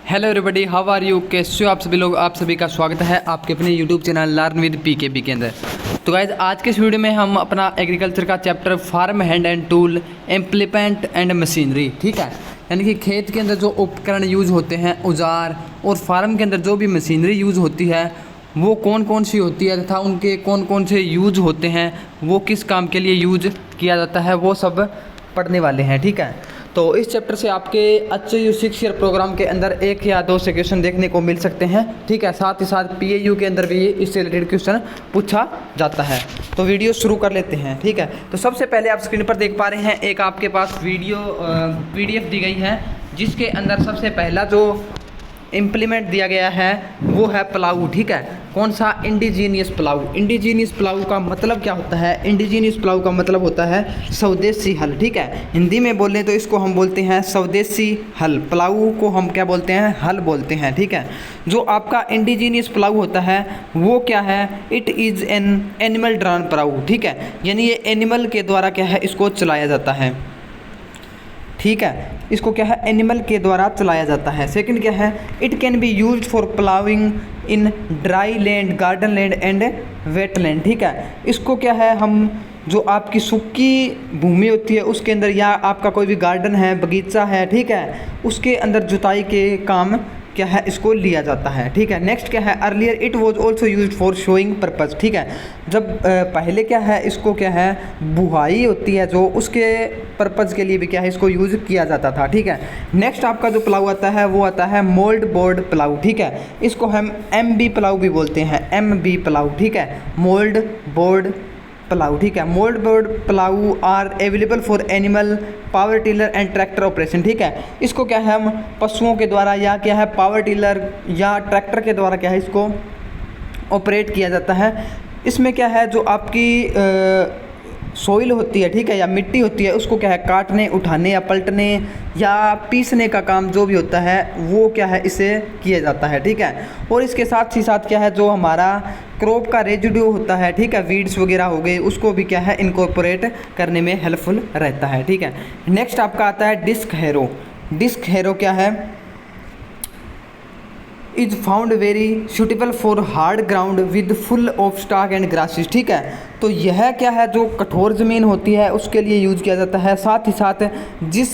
Hello everybody, how are you? कैसे हो आप सभी लोग? आप सभी का स्वागत है आपके अपने YouTube channel learn with pKb के अंदर। तो गाइज आज के इस वीडियो में हम अपना एग्रीकल्चर का chapter farm hand and tool implement and machinery, ठीक है, यानी कि खेत के अंदर जो उपकरण यूज होते हैं, औजार, और फार्म के अंदर जो भी मशीनरी यूज होती है वो कौन कौन सी होती है तथा उनके कौन कौन से यूज होते हैं, वो किस काम के लिए यूज किया जाता है, वो सब पढ़ने वाले हैं, ठीक है। तो इस चैप्टर से आपके HU 6 ईयर प्रोग्राम के अंदर 1 या 2 से क्वेश्चन देखने को मिल सकते हैं, ठीक है। साथ ही साथ PAU के अंदर भी इससे रिलेटेड क्वेश्चन पूछा जाता है। तो वीडियो शुरू कर लेते हैं, ठीक है। तो सबसे पहले आप स्क्रीन पर देख पा रहे हैं एक आपके पास वीडियो PDF दी गई है, जिसके अंदर सबसे पहला जो इम्प्लीमेंट दिया गया है वो है प्लाऊ, ठीक है। कौन सा? Indigenous plough. इंडिजीनियस प्लाऊ का मतलब क्या होता है? इंडिजीनियस प्लाऊ का मतलब होता है स्वदेशी हल, ठीक है। हिंदी में बोलें तो इसको हम बोलते हैं स्वदेशी हल। प्लाऊ को हम क्या बोलते हैं? हल बोलते हैं, ठीक है। जो आपका इंडिजीनियस प्लाऊ होता है वो क्या है? It is an animal drawn plough, ठीक है। यानी ये एनिमल के द्वारा क्या है, इसको चलाया जाता है, ठीक है। इसको क्या है? एनिमल के द्वारा चलाया जाता है। सेकंड क्या है? It can be used for ploughing in dry land, garden land and wetland, ठीक है। इसको क्या है, हम जो आपकी सूखी भूमि होती है उसके अंदर, या आपका कोई भी गार्डन है, बगीचा है, ठीक है, उसके अंदर जुताई के काम क्या है, इसको लिया जाता है, ठीक है। नेक्स्ट क्या है? Earlier it was also use for showing purpose, ठीक है। जब पहले क्या है, इसको क्या है, बुआई होती है जो, उसके पर्पज़ के लिए भी क्या है, इसको यूज़ किया जाता था, ठीक है। नेक्स्ट आपका जो प्लाऊ आता है वो आता है मोल्ड बोर्ड प्लाऊ, ठीक है। इसको हम MB प्लाऊ भी बोलते हैं, MB प्लाऊ, ठीक है। मोल्ड बोर्ड प्लाऊ, ठीक है। Mould board plough are available for animal power tiller and tractor operation, ठीक है। इसको क्या है, हम पशुओं के द्वारा या क्या है, पावर टिलर या ट्रैक्टर के द्वारा क्या है, इसको ऑपरेट किया जाता है। इसमें क्या है, जो आपकी सोइल होती है, ठीक है, या मिट्टी होती है, उसको क्या है, काटने, उठाने या पलटने या पीसने का काम जो भी होता है वो क्या है, इसे किया जाता है, ठीक है। और इसके साथ ही साथ क्या है, जो हमारा क्रॉप का रेजिड्यू होता है, ठीक है, वीड्स वगैरह हो गए, उसको भी क्या है, इनकॉर्पोरेट करने में हेल्पफुल रहता है, ठीक है। नेक्स्ट आपका आता है डिस्क हैरो। डिस्क हैरो क्या है? Is found very suitable for hard ground with full of stock and grasses, ठीक है। तो यह क्या है, जो कठोर ज़मीन होती है उसके लिए यूज़ किया जाता है। साथ ही साथ जिस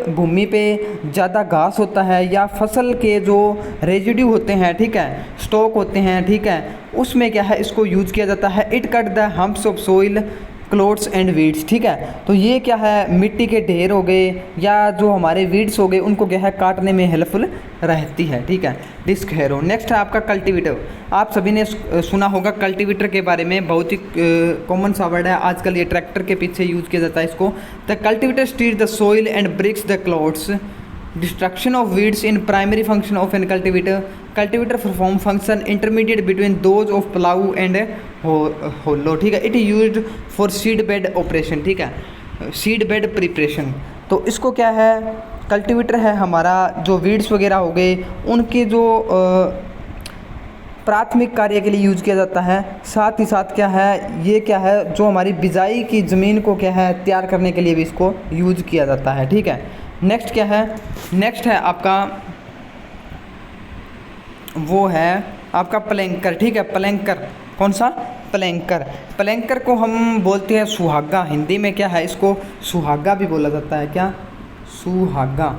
भूमि पे ज़्यादा घास होता है या फसल के जो रेजिड्यू होते हैं, ठीक है, स्टॉक होते हैं, ठीक है, उसमें क्या है, इसको यूज़ किया जाता है। It cut the humps of soil clods and weeds, ठीक है। तो ये क्या है, मिट्टी के ढेर हो गए या जो हमारे वीड्स हो गए, उनको क्या है, काटने में हेल्पफुल रहती है, ठीक है, डिस्क हैरो। नेक्स्ट है आपका कल्टीवेटर। आप सभी ने सुना होगा कल्टीवेटर के बारे में, बहुत ही कॉमन सा वर्ड है आजकल, ये ट्रैक्टर के पीछे यूज़ किया जाता है इसको। The cultivator stir the soil and breaks the clods, destruction of weeds in primary function of an cultivator. Cultivator perform function intermediate between those of plough and harrow, ठीक है। It used for seed bed operation, ठीक है, seed bed preparation. तो इसको क्या है, cultivator है हमारा, जो वीड्स वगैरह हो गए उनके जो प्राथमिक कार्य के लिए यूज़ किया जाता है। साथ ही साथ क्या है, ये क्या है, जो हमारी बिजाई की ज़मीन को क्या है, तैयार करने के लिए भी इसको यूज़ किया जाता है, ठीक है। नेक्स्ट क्या है? नेक्स्ट है आपका, वो है आपका प्लैंकर, ठीक है। प्लैंकर, कौन सा? प्लैंकर। प्लैंकर को हम बोलते हैं सुहागा। हिंदी में क्या है, इसको सुहागा भी बोला जाता है, क्या? सुहागा,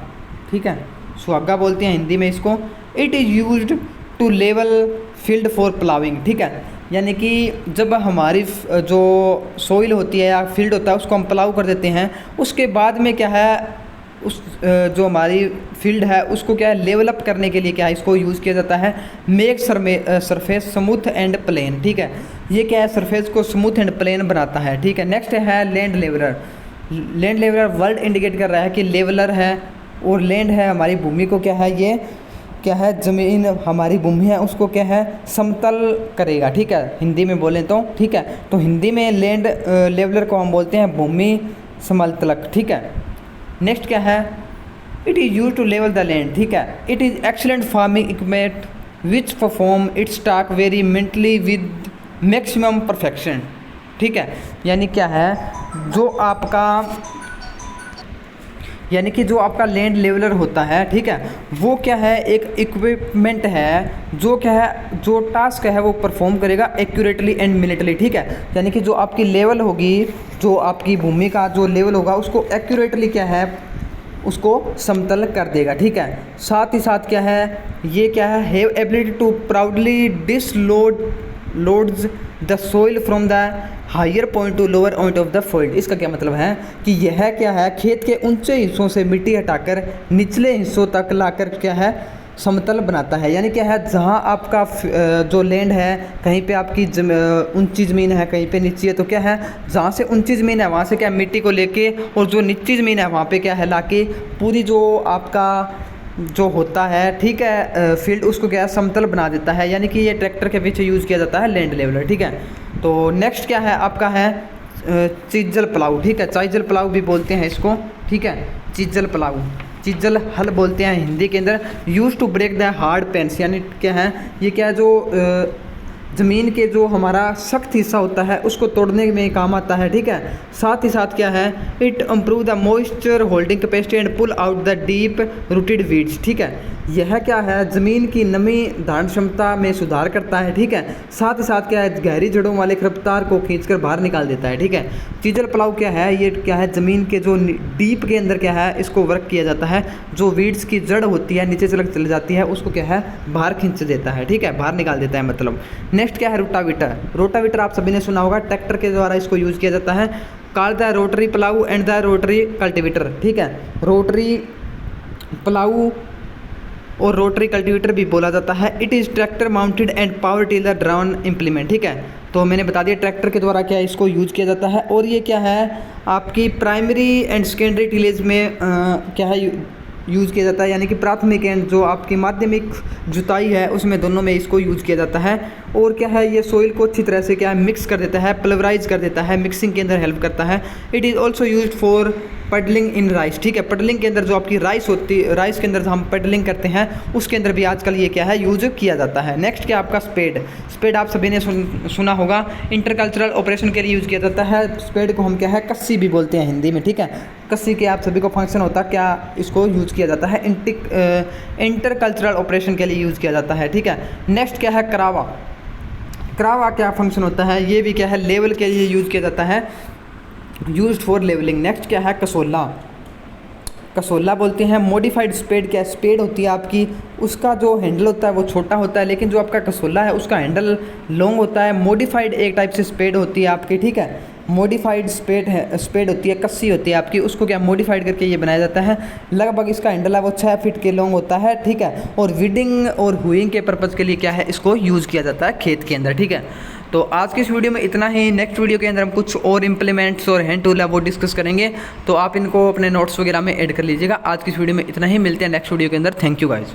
ठीक है, सुहागा बोलते हैं हिंदी में इसको। It is used to level field for ploughing, ठीक है। यानी कि जब हमारी जो सोइल होती है या फील्ड होता है उसको हम प्लाव कर देते हैं, उसके बाद में क्या है, उस जो हमारी फील्ड है उसको क्या है, लेवल अप करने के लिए क्या है, इसको यूज़ किया जाता है। Make surface smooth and plain, ठीक है। ये क्या है, सरफेस को स्मूथ एंड प्लेन बनाता है, ठीक है। नेक्स्ट है land leveller. Land leveller word indicate कर रहा है कि लेवलर है, और लैंड है हमारी भूमि को क्या है, ये क्या है, ज़मीन हमारी भूमि है उसको क्या है, समतल करेगा, ठीक है, हिंदी में बोलें तो, ठीक है। तो हिंदी में लैंड लेवलर को हम बोलते हैं भूमि समतलक, ठीक है। नेक्स्ट क्या है, it is use to level the land, ठीक है। It is excellent farming equipment which perform its task very mentally with maximum perfection, ठीक है। यानी क्या है, जो आपका यानी कि जो आपका लैंड लेवलर होता है, ठीक है, वो क्या है, एक इक्विपमेंट है जो क्या है, जो टास्क है वो परफॉर्म करेगा एक्यूरेटली एंड मिनटली, ठीक है। यानी कि जो आपकी लेवल होगी, जो आपकी भूमि का जो लेवल होगा उसको एक्यूरेटली क्या है, उसको समतल कर देगा, ठीक है। साथ ही साथ क्या है, ये क्या है, have ability to proudly loads the soil from the higher point to lower point of the field. इसका क्या मतलब है कि यह क्या है, खेत के ऊंचे हिस्सों से मिट्टी हटाकर निचले हिस्सों तक लाकर क्या है, समतल बनाता है। यानी क्या है, जहाँ आपका जो लैंड है, कहीं पे आपकी ऊंची ज़मीन है, कहीं पे नीची है, तो क्या है, जहाँ से ऊंची ज़मीन है वहाँ से क्या मिट्टी को लेके, और जो नीची ज़मीन है वहाँ पे क्या है लाके पूरी जो आपका जो होता है, ठीक है, फील्ड, उसको क्या है, समतल बना देता है। यानी कि ये ट्रैक्टर के पीछे यूज़ किया जाता है लैंड लेवलर, ठीक है। तो नेक्स्ट क्या है आपका है चीजल प्लाऊ, ठीक है, चाइजल प्लाऊ भी बोलते हैं इसको, ठीक है, चीजल प्लाऊ, चीजल हल बोलते हैं हिंदी के अंदर। Use to break the hard pans, यानी क्या है, ये क्या है, जो ज़मीन के जो हमारा सख्त हिस्सा होता है उसको तोड़ने में काम आता है, ठीक है। साथ ही साथ क्या है, it improve the moisture holding capacity and pull out the deep rooted weeds, ठीक है। यह क्या है, ज़मीन की नमी धारण क्षमता में सुधार करता है, ठीक है। साथ ही साथ क्या है, गहरी जड़ों वाले खरपतवार को खींचकर बाहर निकाल देता है, ठीक है। चीजल प्लाऊ क्या है, ये क्या है, ज़मीन के जो डीप के अंदर क्या है, इसको वर्क किया जाता है। जो वीड्स की जड़ होती है नीचे चली जाती है, उसको क्या है, बाहर खींच देता है, ठीक है, बाहर निकाल देता है मतलब। नेक्स्ट क्या है, रोटावीटर। रोटावीटर आप सभी ने सुना होगा, ट्रैक्टर के द्वारा इसको यूज़ किया जाता है। Called the rotary plough and the rotary cultivator, ठीक है। रोटरी प्लाऊ और रोटरी कल्टीवेटर भी बोला जाता है। It is tractor mounted and power tiller drown implement, ठीक है। तो मैंने बता दिया ट्रैक्टर के द्वारा क्या इसको यूज़ किया जाता है। और ये क्या है, आपकी प्राइमरी एंड सेकेंडरी टिलेज में क्या है यूज़ किया जाता है। यानी कि प्राथमिक एंड जो आपकी माध्यमिक जुताई है उसमें दोनों में इसको यूज़ किया जाता है। और क्या है, ये सोइल को अच्छी तरह से क्या है, मिक्स कर देता है, पल्वराइज कर देता है, मिक्सिंग के अंदर हेल्प करता है। It is also use for puddling in rice, ठीक है। पडलिंग के अंदर जो आपकी राइस होती है, राइस के अंदर हम पडलिंग करते हैं, उसके अंदर भी आजकल ये क्या है, यूज किया जाता है। नेक्स्ट क्या आपका स्पेड। स्पेड आप सभी ने सुना होगा, इंटरकल्चरल ऑपरेशन के लिए यूज़ किया जाता है। स्पेड को हम क्या है, कस्सी भी बोलते हैं हिंदी में, ठीक है। कस्सी के आप सभी को फंक्शन होता है क्या, इसको यूज़ किया जाता है, इंटरकल्चरल ऑपरेशन के लिए यूज़ किया जाता है, ठीक है। नेक्स्ट क्या है, करावा। करावा क्या फंक्शन होता है, ये भी क्या है, लेवल के लिए यूज़ किया जाता है, यूज्ड फॉर लेवलिंग। नेक्स्ट क्या है, कसोला। कसोला बोलते हैं मॉडिफाइड स्पेड। क्या स्पेड होती है आपकी, उसका जो हैंडल होता है वो छोटा होता है, लेकिन जो आपका कसोला है उसका हैंडल लॉन्ग होता है। मॉडिफाइड एक टाइप से स्पेड होती है आपकी, ठीक है। मॉडिफाइड स्पेड है, स्पेड होती है, कस्सी होती है आपकी, उसको क्या मॉडिफाइड करके ये बनाया जाता है। लगभग इसका हैंडल है वो 6 फीट के लॉन्ग होता है, ठीक है। और वीडिंग और हुइंग के पर्पज़ के लिए क्या है, इसको यूज़ किया जाता है खेत के अंदर, ठीक है। तो आज की इस वीडियो में इतना ही। नेक्स्ट वीडियो के अंदर हम कुछ और इम्प्लीमेंट्स और हैंड टूल है वो डिस्कस करेंगे, तो आप इनको अपने नोट्स वगैरह में ऐड कर लीजिएगा। आज की इस वीडियो में इतना ही, मिलते हैं नेक्स्ट वीडियो के अंदर। Thank you guys.